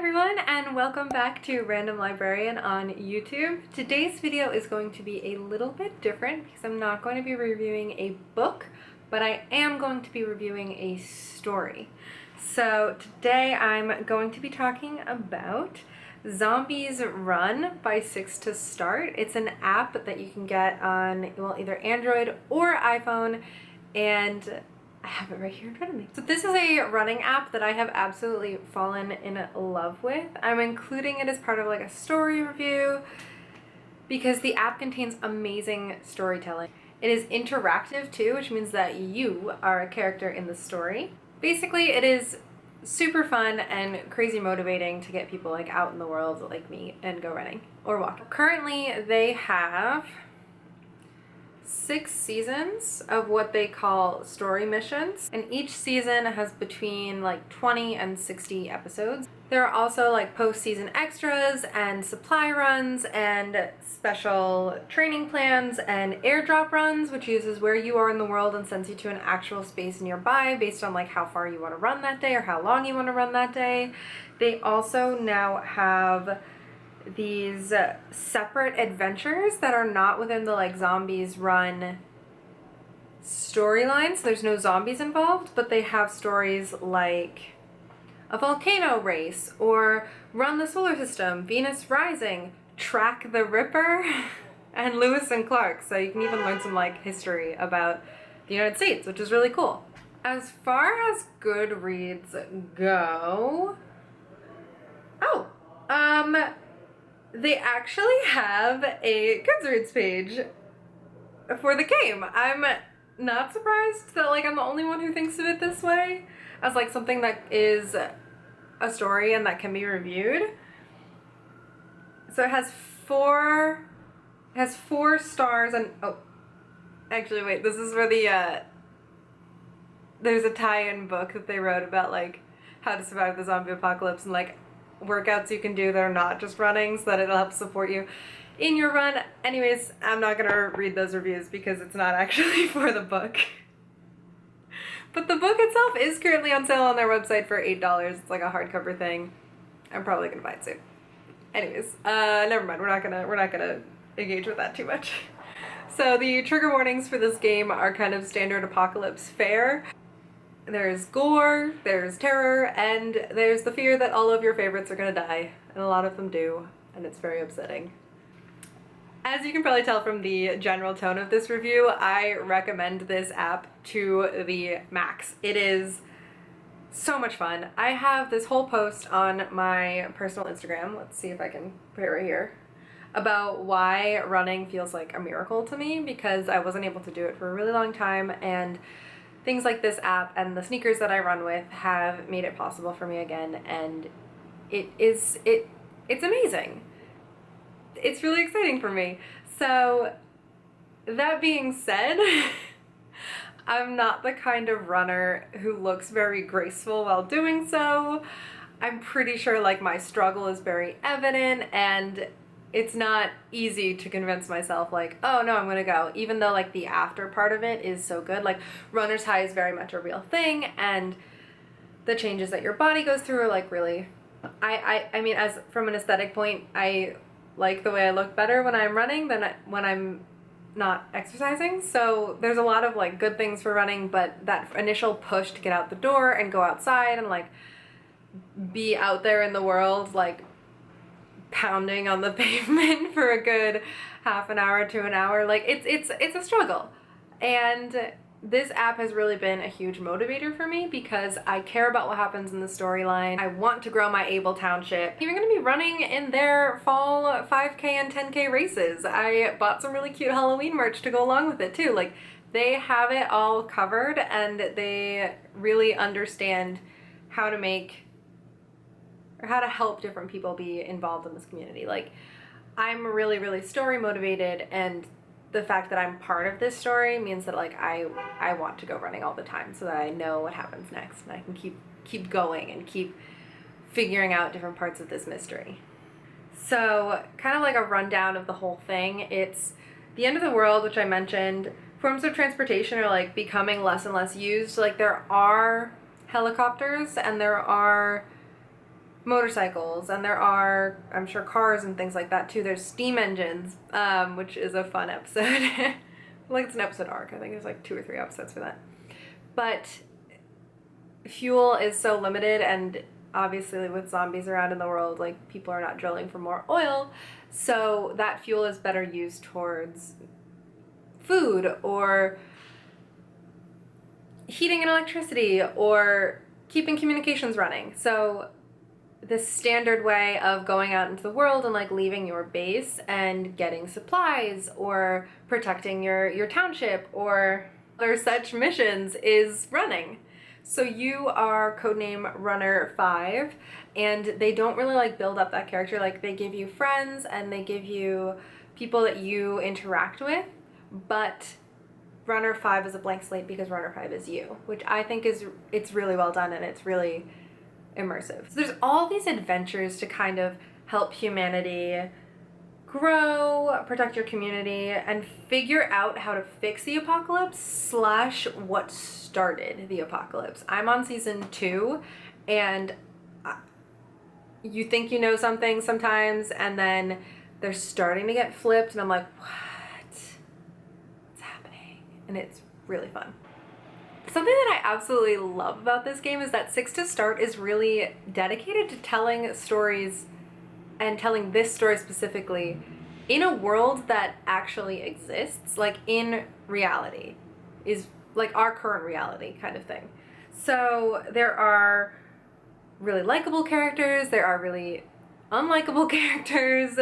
everyone, and welcome back to Random Librarian on YouTube. Today's video is going to be a little bit different because I'm not going to be reviewing a book, but I am going to be reviewing a story. So today I'm going to be talking about Zombies Run by Six to Start. It's an app that you can get on, well, either Android or iPhone, and I have it right here in front of me. So this is a running app that I have absolutely fallen in love with. I'm including it as part of like a story review because the app contains amazing storytelling. It is interactive too, which means that you are a character in the story. Basically, it is super fun and crazy motivating to get people like out in the world like me and go running or walking. Currently, they have 6 seasons of what they call story missions, and each season has between like 20 and 60 episodes. There are also like post-season extras and supply runs and special training plans and airdrop runs, which uses where you are in the world and sends you to an actual space nearby based on like how far you want to run that day or how long you want to run that day. They also now have these separate adventures that are not within the like Zombies Run storylines. There's no zombies involved, but they have stories like a volcano race or Run the Solar System, Venus Rising, Track the Ripper, and Lewis and Clark. So you can even learn some like history about the United States, which is really cool. As far as Goodreads go, they actually have a Goodreads page for the game. I'm not surprised that like I'm the only one who thinks of it this way as like something that is a story and that can be reviewed. So it has four stars and actually wait, this is where the there's a tie-in book that they wrote about like how to survive the zombie apocalypse and like workouts you can do that are not just running so that it'll help support you in your run. Anyways, I'm not gonna read those reviews because it's not actually for the book. But the book itself is currently on sale on their website for $8. It's like a hardcover thing. I'm probably gonna buy it soon. Anyways, never mind. We're not gonna engage with that too much. So the trigger warnings for this game are kind of standard apocalypse fare. There's gore, there's terror, and there's the fear that all of your favorites are gonna die, and a lot of them do, and it's very upsetting. As you can probably tell from the general tone of this review, I recommend this app to the max. It is so much fun. I have this whole post on my personal Instagram, let's see if I can put it right here, about why running feels like a miracle to me because I wasn't able to do it for a really long time, and things like this app and the sneakers that I run with have made it possible for me again, and it's amazing. It's really exciting for me. So that being said, I'm not the kind of runner who looks very graceful while doing so. I'm pretty sure like my struggle is very evident, and it's not easy to convince myself like, oh no, I'm gonna go, even though like the after part of it is so good. Like runner's high is very much a real thing, and the changes that your body goes through are like really, I mean, as from an aesthetic point, I like the way I look better when I'm running than when I'm not exercising. So there's a lot of like good things for running, but that initial push to get out the door and go outside and like be out there in the world, like pounding on the pavement for a good half an hour to an hour, like it's a struggle. And this app has really been a huge motivator for me because I care about what happens in the storyline. I want to grow my Able Township. I'm even gonna be running in their fall 5K and 10K races. I bought some really cute Halloween merch to go along with it too. Like they have it all covered, and they really understand how to make or how to help different people be involved in this community. Like I'm really, really story motivated, and the fact that I'm part of this story means that like I want to go running all the time so that I know what happens next and I can keep going and keep figuring out different parts of this mystery. So kind of like a rundown of the whole thing. It's the end of the world, which I mentioned. Forms of transportation are like becoming less and less used. Like there are helicopters and there are motorcycles, and there are, I'm sure, cars and things like that too. There's steam engines, which is a fun episode. Like, it's an episode arc. I think there's like 2 or 3 episodes for that. But fuel is so limited, and obviously with zombies around in the world, like, people are not drilling for more oil, so that fuel is better used towards food or heating and electricity or keeping communications running. So this standard way of going out into the world and like leaving your base and getting supplies or protecting your township or other such missions is running. So you are codename Runner 5, and they don't really like build up that character. Like, they give you friends and they give you people that you interact with, but Runner 5 is a blank slate because Runner 5 is you, which I think it's really well done, and it's really immersive. So there's all these adventures to kind of help humanity grow, protect your community, and figure out how to fix the apocalypse / what started the apocalypse. I'm on season 2, and you think you know something sometimes, and then they're starting to get flipped, and I'm like, what's happening? And it's really fun. Something that I absolutely love about this game is that 6 to Start is really dedicated to telling stories, and telling this story specifically in a world that actually exists, like in reality, is like our current reality kind of thing. So there are really likable characters, there are really unlikable characters,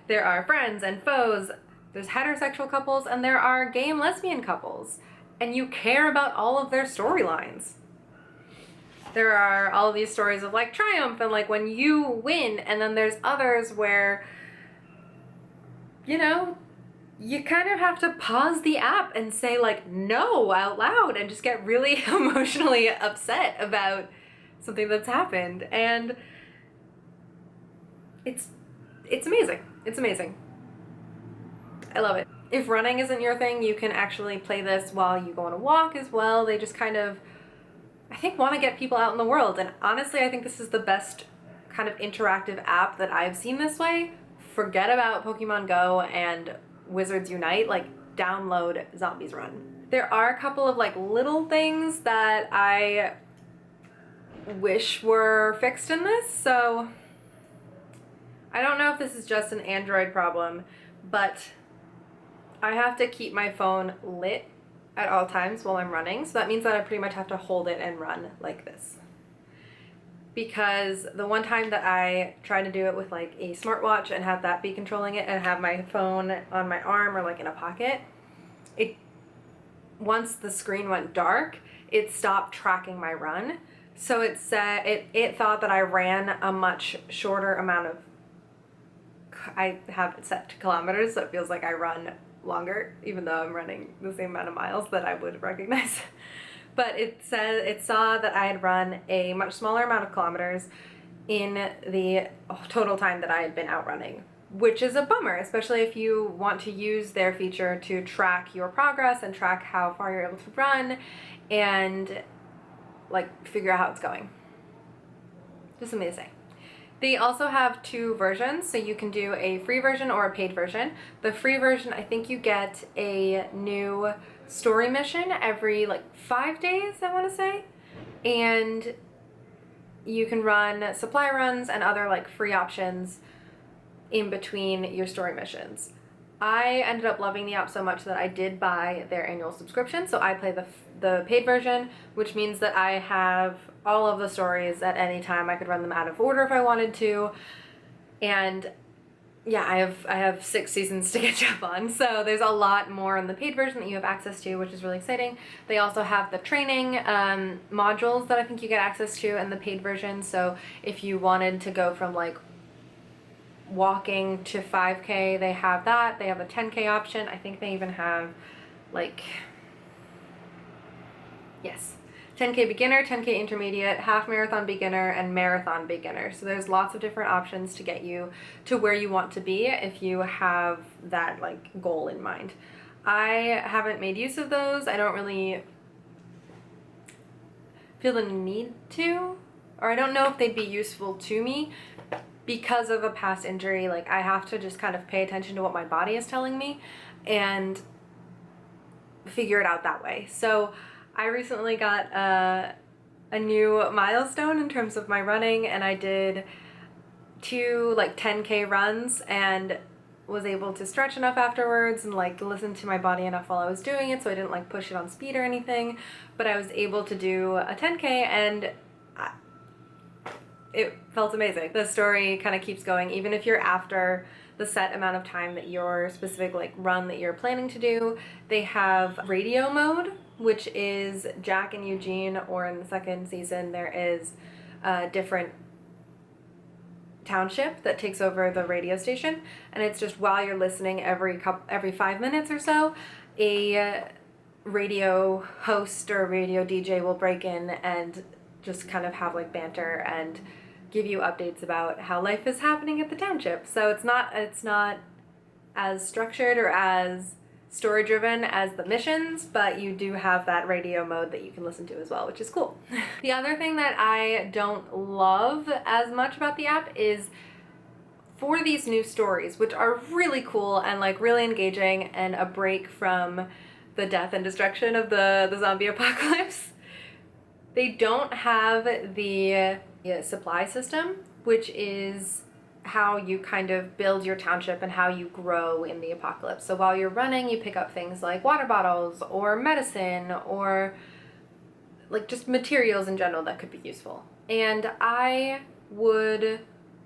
there are friends and foes, there's heterosexual couples, and there are gay and lesbian couples. And you care about all of their storylines. There are all of these stories of like triumph and like when you win, and then there's others where, you know, you kind of have to pause the app and say like no out loud and just get really emotionally upset about something that's happened. And it's amazing. It's amazing. I love it. If running isn't your thing, you can actually play this while you go on a walk as well. They just kind of, I think, want to get people out in the world. And honestly, I think this is the best kind of interactive app that I've seen this way. Forget about Pokemon Go and Wizards Unite. Like, download Zombies Run. There are a couple of like little things that I wish were fixed in this. So I don't know if this is just an Android problem, but I have to keep my phone lit at all times while I'm running. So that means that I pretty much have to hold it and run like this. Because the one time that I tried to do it with like a smartwatch and have that be controlling it and have my phone on my arm or like in a pocket, once the screen went dark, it stopped tracking my run. So it said, it thought that I ran a much shorter amount of, I have it set to kilometers, so it feels like I run longer, even though I'm running the same amount of miles that I would recognize. But it saw that I had run a much smaller amount of kilometers in the total time that I had been out running, which is a bummer, especially if you want to use their feature to track your progress and track how far you're able to run and like figure out how it's going. Just amazing. They also have 2 versions, so you can do a free version or a paid version. The free version, I think you get a new story mission every like 5 days, I want to say. And you can run supply runs and other like free options in between your story missions. I ended up loving the app so much that I did buy their annual subscription, so I play the paid version, which means that I have all of the stories at any time. I could run them out of order if I wanted to, and yeah, I have 6 seasons to catch up on, so there's a lot more in the paid version that you have access to, which is really exciting. They also have the training modules that I think you get access to in the paid version, so if you wanted to go from like walking to 5K, they have that. They have a 10K option. I think they even have like, yes, 10K beginner, 10K intermediate, half marathon beginner, and marathon beginner. So there's lots of different options to get you to where you want to be if you have that like goal in mind. I haven't made use of those. I don't really feel the need to. or I don't know if they'd be useful to me because of a past injury. Like, I have to just kind of pay attention to what my body is telling me and figure it out that way. So I recently got a new milestone in terms of my running, and I did 2 like 10K runs and was able to stretch enough afterwards and like listen to my body enough while I was doing it, so I didn't like push it on speed or anything, but I was able to do a 10K, and it felt amazing. The story kind of keeps going even if you're after the set amount of time that your specific like run that you're planning to do. They have radio mode, which is Jack and Eugene, or in the second season there is a different township that takes over the radio station, and it's just while you're listening every 5 minutes or so, a radio host or radio DJ will break in and just kind of have like banter and give you updates about how life is happening at the township. So it's not as structured or as story driven as the missions, but you do have that radio mode that you can listen to as well, which is cool. The other thing that I don't love as much about the app is for these new stories, which are really cool and like really engaging and a break from the death and destruction of the zombie apocalypse, they don't have the supply system, which is how you kind of build your township and how you grow in the apocalypse. So while you're running, you pick up things like water bottles or medicine or like just materials in general that could be useful. And I would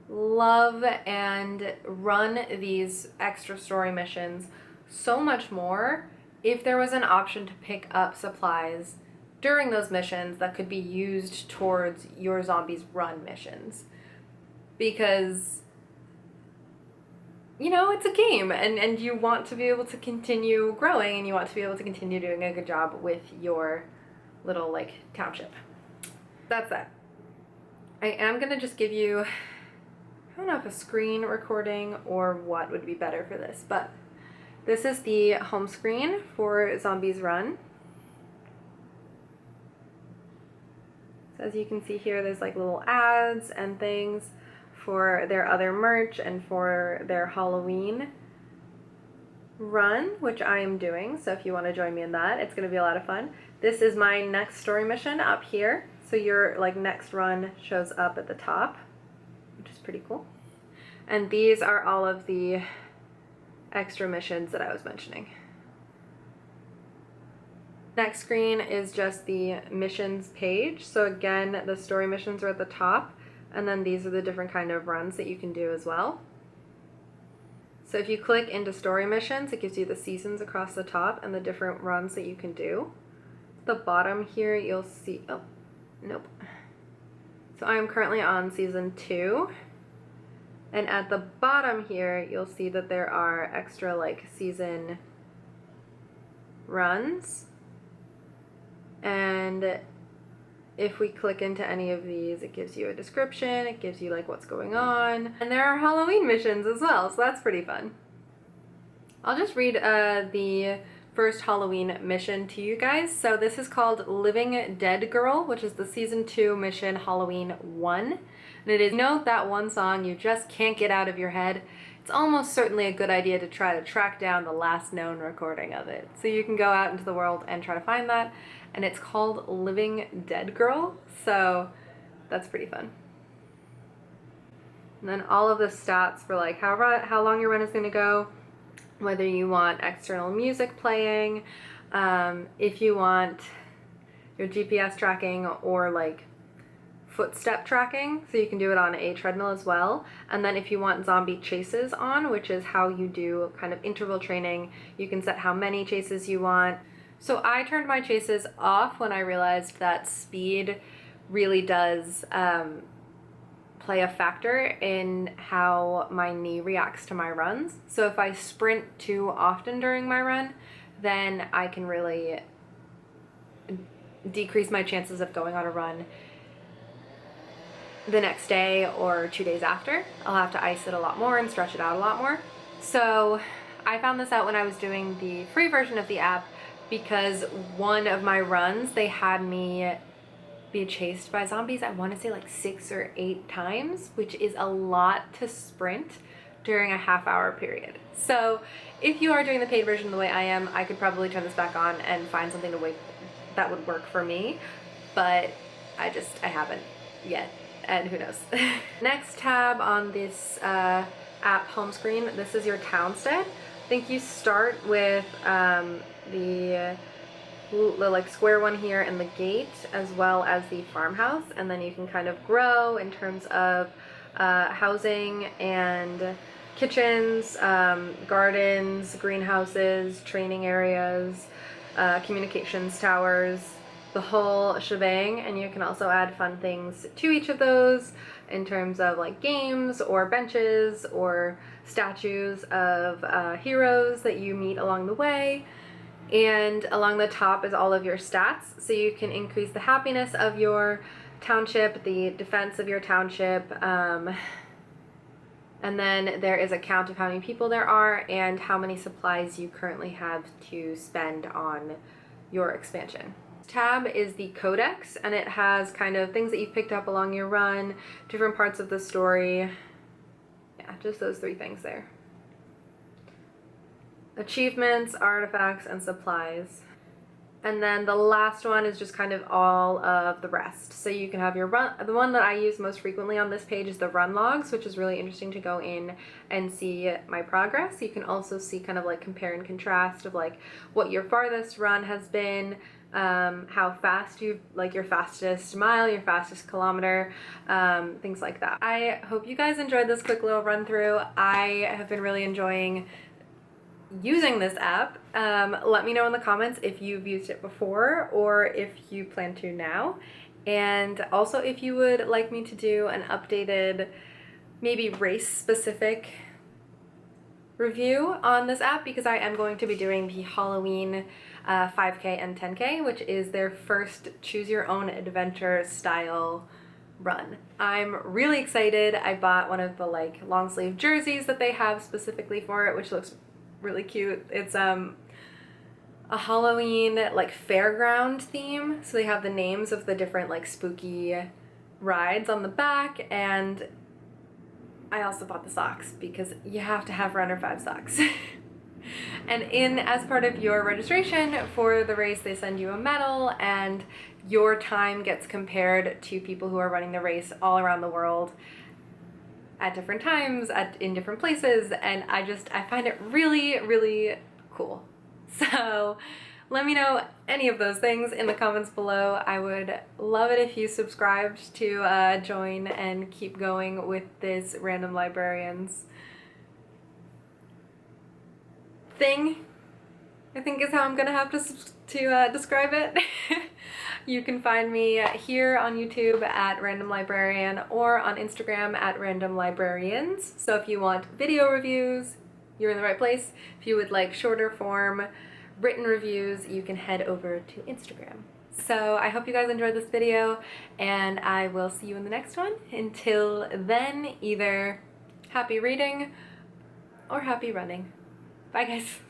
love and run these extra story missions so much more if there was an option to pick up supplies during those missions that could be used towards your zombies run missions. Because, you know, it's a game, and you want to be able to continue growing, and you want to be able to continue doing a good job with your little, like, township. That's that. I am going to just give you, I don't know if a screen recording or what would be better for this, but this is the home screen for Zombies Run. So as you can see here, there's like little ads and things for their other merch and for their Halloween run, which I am doing. So if you want to join me in that, it's going to be a lot of fun. This is my next story mission up here. So your like next run shows up at the top, which is pretty cool. And these are all of the extra missions that I was mentioning. Next screen is just the missions page. So again, the story missions are at the top, and then these are the different kind of runs that you can do as well. So if you click into story missions, it gives you the seasons across the top and the different runs that you can do. At the bottom here, you'll see, oh, nope. So I am currently on season 2. And at the bottom here, you'll see that there are extra like season runs. And if we click into any of these, it gives you a description, it gives you like what's going on. And there are Halloween missions as well, so that's pretty fun. I'll just read the first Halloween mission to you guys. So this is called Living Dead Girl, which is the season 2 mission Halloween 1. And it is, note that one song you just can't get out of your head. It's almost certainly a good idea to try to track down the last known recording of it. So you can go out into the world and try to find that. And it's called Living Dead Girl, so that's pretty fun. And then all of the stats for like how long your run is going to go, whether you want external music playing, if you want your GPS tracking or like footstep tracking, so you can do it on a treadmill as well. And then if you want zombie chases on, which is how you do kind of interval training, you can set how many chases you want. So I turned my chases off when I realized that speed really does play a factor in how my knee reacts to my runs. So if I sprint too often during my run, then I can really decrease my chances of going on a run the next day or 2 days after. I'll have to ice it a lot more and stretch it out a lot more. So I found this out when I was doing the free version of the app, because one of my runs, they had me be chased by zombies, I want to say like 6 or 8 times, which is a lot to sprint during a half-hour period. So if you are doing the paid version the way I am, I could probably turn this back on and find something to wait that would work for me, but I haven't yet, and who knows. Next tab on this app home screen, this is your townstead. I think you start with the like square one here and the gate, as well as the farmhouse, and then you can kind of grow in terms of housing and kitchens, gardens, greenhouses, training areas, communications towers, the whole shebang. And you can also add fun things to each of those in terms of like games or benches or statues of heroes that you meet along the way. And along the top is all of your stats, so you can increase the happiness of your township, the defense of your township, and then there is a count of how many people there are and how many supplies you currently have to spend on your expansion. This tab is the codex, and it has kind of things that you've picked up along your run, different parts of the story. Yeah, just those 3 things there. Achievements, artifacts, and supplies. And then the last one is just kind of all of the rest. So you can have your run. The one that I use most frequently on this page is the run logs, which is really interesting to go in and see my progress. You can also see kind of like compare and contrast of like what your farthest run has been, how fast you, like your fastest mile, your fastest kilometer, things like that. I hope you guys enjoyed this quick little run through. I have been really enjoying using this app. Let me know in the comments if you've used it before or if you plan to now, and also if you would like me to do an updated, maybe race specific review on this app, because I am going to be doing the Halloween 5K and 10K, which is their first choose your own adventure style run. I'm really excited. I bought one of the like long sleeve jerseys that they have specifically for it, which looks really cute. It's a Halloween like fairground theme, so they have the names of the different like spooky rides on the back, and I also bought the socks because you have to have Runner 5 socks. And as part of your registration for the race, they send you a medal, and your time gets compared to people who are running the race all around the world at different times, in different places, and I find it really, really cool. So let me know any of those things in the comments below. I would love it if you subscribed to join and keep going with this Random Librarians thing, I think is how I'm gonna have to describe it. You can find me here on YouTube at Random Librarian or on Instagram at Random Librarians. So if you want video reviews, you're in the right place. If you would like shorter form written reviews, you can head over to Instagram. So I hope you guys enjoyed this video, and I will see you in the next one. Until then, either happy reading or happy running. Bye guys.